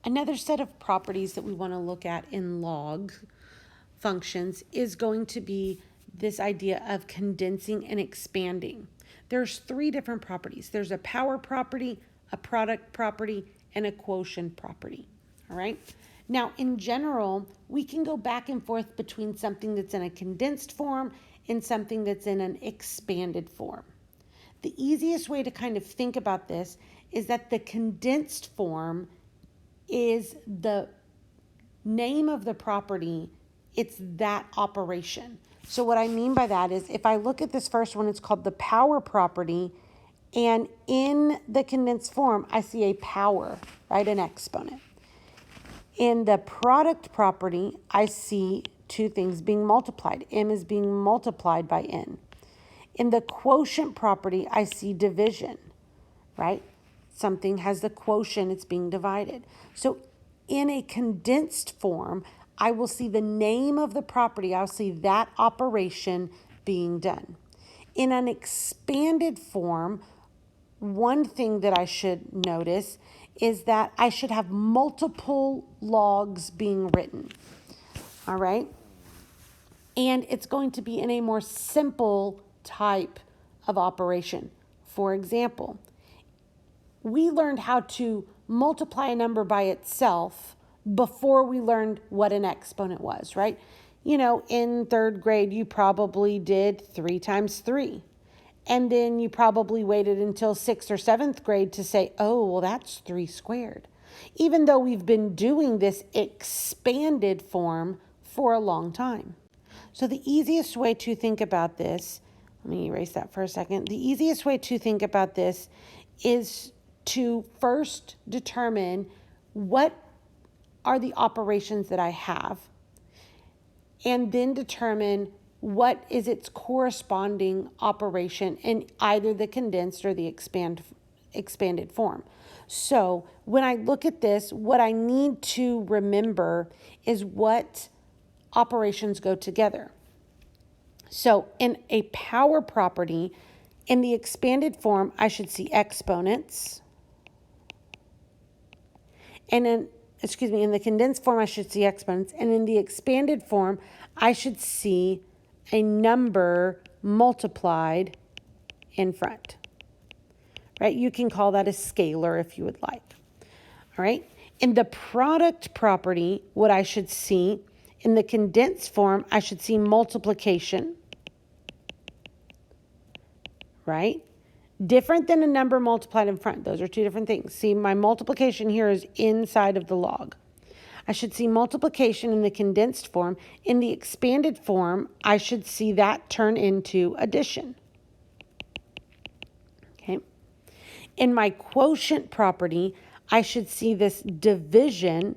Another set of properties that we want to look at in log functions is going to be this idea of condensing and expanding. There's three different properties. There's a power property, a product property, and a quotient property. All right. Now, in general, we can go back and forth between something that's in a condensed form and something that's in an expanded form. The easiest way to kind of think about this is that the condensed form is the name of the property. It's that operation. So what I mean by that is if I look at this first one, it's called the power property. And in the condensed form, I see a power, right? An exponent. In the product property, I see two things being multiplied. M is being multiplied by N. In the quotient property, I see division, right? Something has the quotient, it's being divided. So in a condensed form, I will see the name of the property. I'll see that operation being done. In an expanded form, one thing that I should notice is that I should have multiple logs being written. All right? And it's going to be in a more simple type of operation. For example, we learned how to multiply a number by itself before we learned what an exponent was, right? You know, in third grade, you probably did 3 times 3. And then you probably waited until 6th or 7th grade to say, oh, well, that's 3 squared. Even though we've been doing this expanded form for a long time. So the easiest way to think about this, let me erase that for a second. The easiest way to think about this is to first determine what are the operations that I have, and then determine what is its corresponding operation in either the condensed or the expanded form. So when I look at this, what I need to remember is what operations go together. So in a power property, in the expanded form, I should see exponents. And in the condensed form, I should see exponents. And in the expanded form, I should see a number multiplied in front. Right? You can call that a scalar if you would like. All right? In the product property, what I should see, in the condensed form, I should see multiplication. Right? Different than a number multiplied in front. Those are two different things. See, my multiplication here is inside of the log. I should see multiplication in the condensed form. In the expanded form, I should see that turn into addition. Okay. In my quotient property, I should see this division,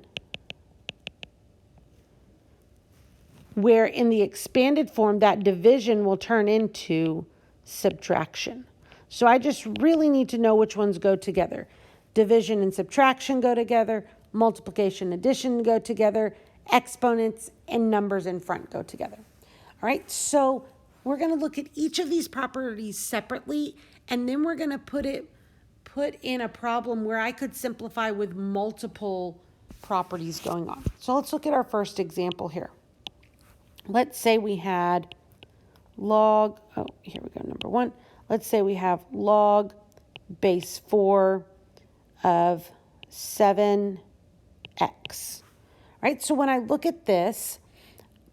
where in the expanded form, that division will turn into subtraction. So I just really need to know which ones go together. Division and subtraction go together. Multiplication, addition go together. Exponents and numbers in front go together. All right, so we're going to look at each of these properties separately, and then we're going to put in a problem where I could simplify with multiple properties going on. So let's look at our first example here. Let's say we had log, here we go, number 1. Let's say we have log base 4 of 7x. Right? So when I look at this,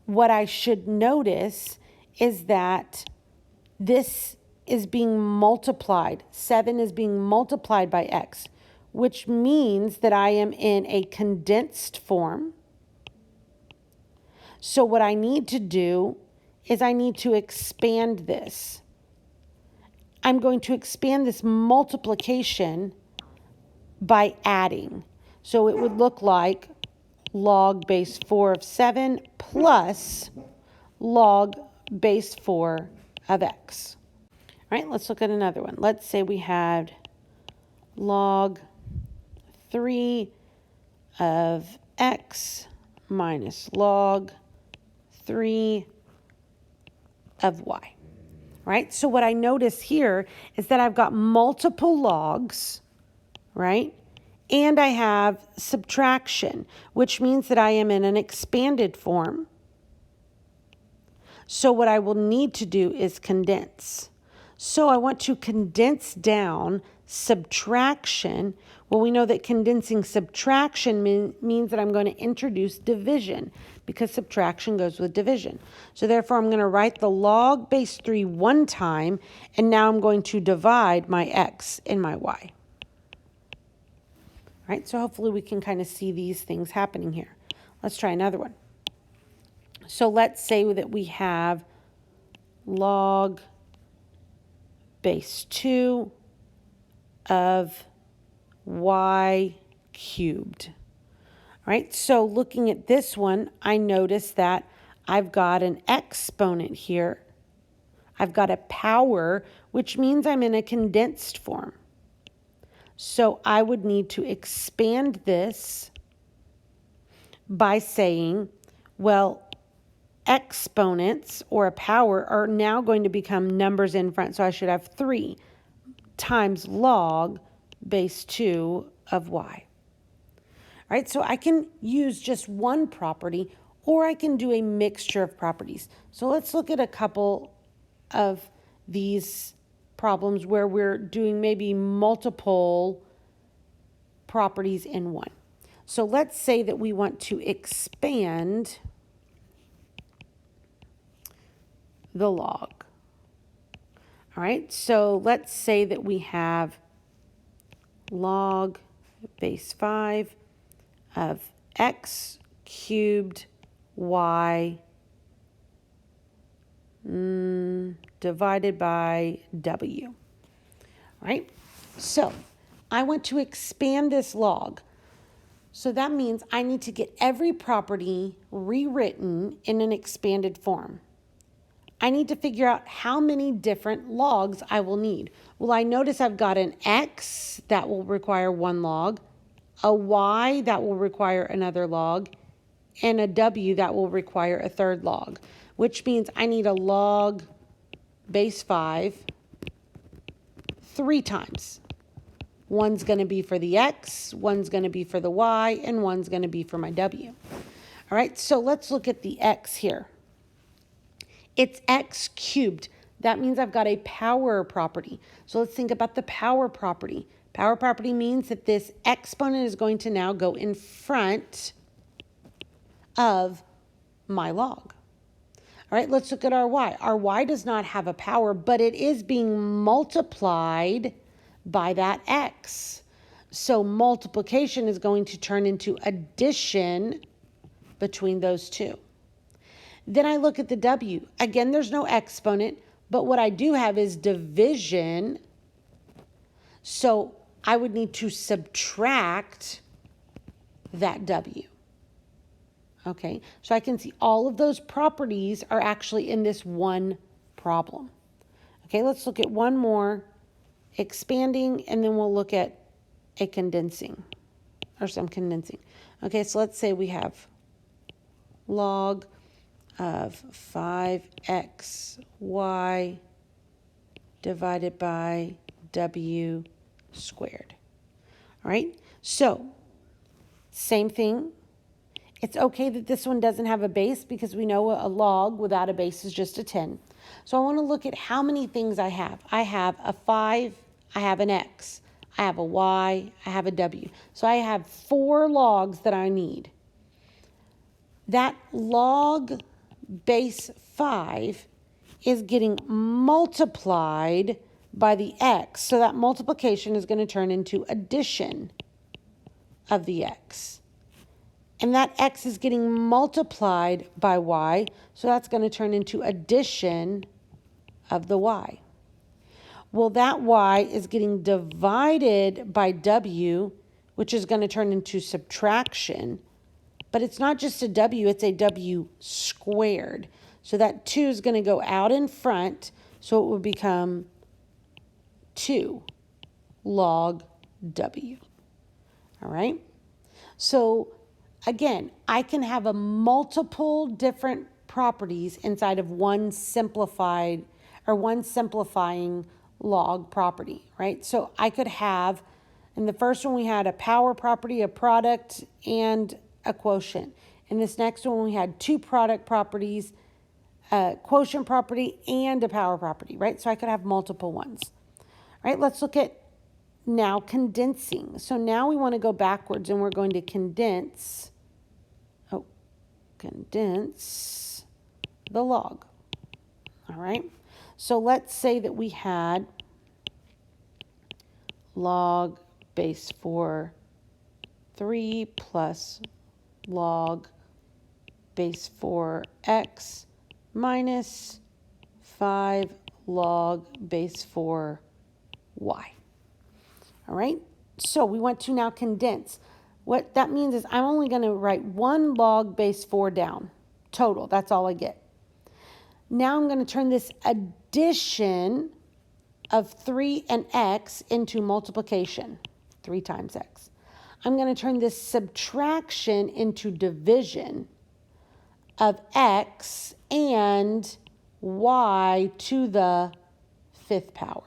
what I should notice is that this is being multiplied. 7 is being multiplied by x, which means that I am in a condensed form. So what I need to do is I need to expand this. I'm going to expand this multiplication by adding. So it would look like log base 4 of 7 plus log base 4 of x. All right, let's look at another one. Let's say we had log 3 of x minus log 3 of y. Right? So what I notice here is that I've got multiple logs, right? and I have subtraction, which means that I am in an expanded form. So what I will need to do is condense. So I want to condense down subtraction. Well, we know that condensing subtraction means that I'm going to introduce division because subtraction goes with division. So therefore, I'm going to write the log base 3 one time, and now I'm going to divide my x and my y. All right, so hopefully we can kind of see these things happening here. Let's try another one. So let's say that we have log base 2 of y cubed. All right, so looking at this one, I notice that I've got an exponent here. I've got a power, which means I'm in a condensed form. So I would need to expand this by saying, well, exponents or a power are now going to become numbers in front. So I should have 3 times log base 2 of y. All right, so I can use just one property, or I can do a mixture of properties. So let's look at a couple of these problems where we're doing maybe multiple properties in one. So let's say that we want to expand the log. All right, so let's say that we have log base 5 of x cubed y divided by w. All right, so I want to expand this log. So that means I need to get every property rewritten in an expanded form. I need to figure out how many different logs I will need. Well, I notice I've got an x that will require 1 log, a y that will require another log, and a w that will require a 3rd log, which means I need a log base 5 3 times. One's going to be for the x, one's going to be for the y, and one's going to be for my w. All right, so let's look at the x here. It's x cubed. That means I've got a power property. So let's think about the power property. Power property means that this exponent is going to now go in front of my log. All right, let's look at our y. Our y does not have a power, but it is being multiplied by that x. So multiplication is going to turn into addition between those two. Then I look at the w. Again, there's no exponent, but what I do have is division. So I would need to subtract that w. Okay, so I can see all of those properties are actually in this one problem. Okay, let's look at one more, expanding, and then we'll look at a condensing, or some condensing. Okay, so let's say we have log of 5xy divided by w squared. All right, so same thing. It's okay that this one doesn't have a base because we know a log without a base is just a 10. So I want to look at how many things I have. I have a 5, I have an x, I have a y, I have a w. So I have 4 logs that I need. That log base 5 is getting multiplied by the x. So that multiplication is going to turn into addition of the x. And that x is getting multiplied by y, so that's going to turn into addition of the y. Well, that y is getting divided by w, which is going to turn into subtraction. But it's not just a w, it's a w squared. So that 2 is going to go out in front, so it would become 2 log w. All right? So again, I can have a multiple different properties inside of one simplified or one simplifying log property, right? So I could have In the first one, we had a power property, a product, and a quotient. In this next one, we had two product properties, a quotient property, and a power property, right? So I could have multiple ones. All right, let's look at now condensing. So now we want to go backwards and we're going to condense the log. All right, so let's say that we had log base 4 3 plus log base 4x minus 5 log base 4y. All right, so we want to now condense. What that means is I'm only going to write 1 log base 4 down total. That's all I get. Now I'm going to turn this addition of 3 and x into multiplication, 3 times x. I'm going to turn this subtraction into division of x and y to the 5th power.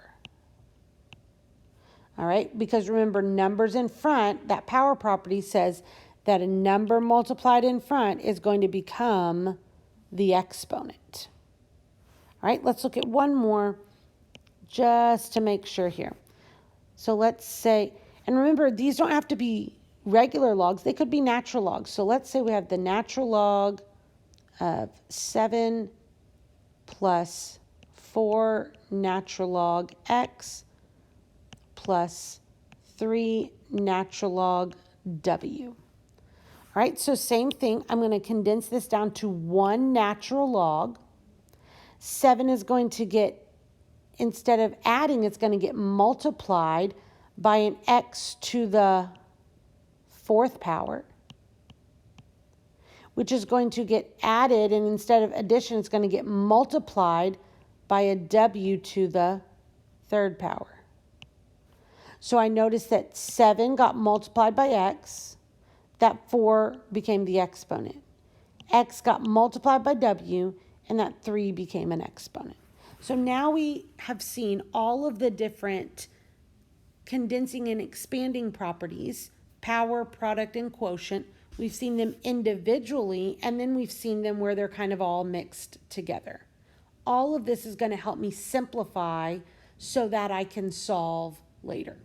All right, because remember, numbers in front, that power property says that a number multiplied in front is going to become the exponent. All right, let's look at one more just to make sure here. So let's say, and remember, these don't have to be regular logs. They could be natural logs. So let's say we have the natural log of 7 plus 4 natural log x plus 3 natural log w. All right, so same thing. I'm going to condense this down to 1 natural log. 7 is going to get, instead of adding, it's going to get multiplied by an x to the 4th power, which is going to get added, and instead of addition, it's going to get multiplied by a w to the 3rd power. So I noticed that 7 got multiplied by x, that 4 became the exponent. X got multiplied by w, and that 3 became an exponent. So now we have seen all of the different condensing and expanding properties, power, product, and quotient. We've seen them individually, and then we've seen them where they're kind of all mixed together. All of this is going to help me simplify so that I can solve later.